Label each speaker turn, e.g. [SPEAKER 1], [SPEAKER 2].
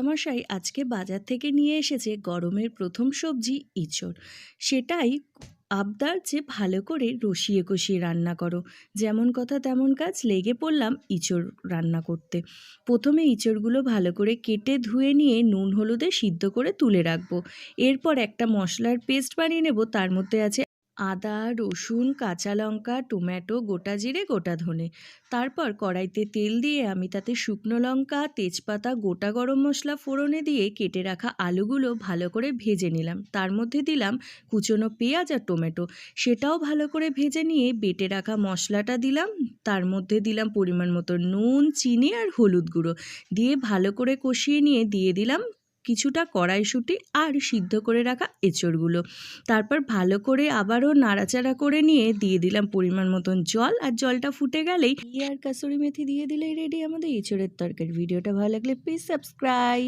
[SPEAKER 1] মশাই আজকে বাজার থেকে নিয়ে এসেছে গরমের প্রথম সবজি ইঁচড়। সেটাই আবদার যে ভালো করে রসিয়ে কষিয়ে রান্না করো। যেমন কথা তেমন কাজ, লেগে পড়লাম ইঁচড় রান্না করতে। প্রথমে ইঁচড়গুলো ভালো করে কেটে ধুয়ে নিয়ে নুন হলুদে সিদ্ধ করে তুলে রাখবো। এরপর একটা মশলার পেস্ট বানিয়ে নেব। তার মধ্যে আছে আদা, রসুন, কাঁচা লঙ্কা, টমেটো, গোটা জিরে, গোটা ধনে। তারপর কড়াইতে তেল দিয়ে আমি তাতে শুকনো লঙ্কা, তেজপাতা, গোটা গরম মশলা ফোড়নে দিয়ে কেটে রাখা আলুগুলো ভালো করে ভেজে নিলাম। তার মধ্যে দিলাম কুচনো পেঁয়াজ আর টমেটো, সেটাও ভালো করে ভেজে নিয়ে বেটে রাখা মশলাটা দিলাম। তার মধ্যে দিলাম পরিমাণ মতো নুন, চিনি আর হলুদ গুঁড়ো দিয়ে ভালো করে কষিয়ে নিয়ে দিয়ে দিলাম কিছুটা কড়াইশুঁটি আর সিদ্ধ করে রাখা এঁচড়গুলো। তারপর ভালো করে আবারও নাড়াচাড়া করে নিয়ে দিয়ে দিলাম পরিমাণ মতন জল, আর জলটা ফুটে গেলেই ঘি আর কাসুরি মেথি দিয়ে দিলেই রেডি আমাদের এঁচড়ের তরকারি। ভিডিওটা ভালো লাগলে প্লিজ সাবস্ক্রাইব।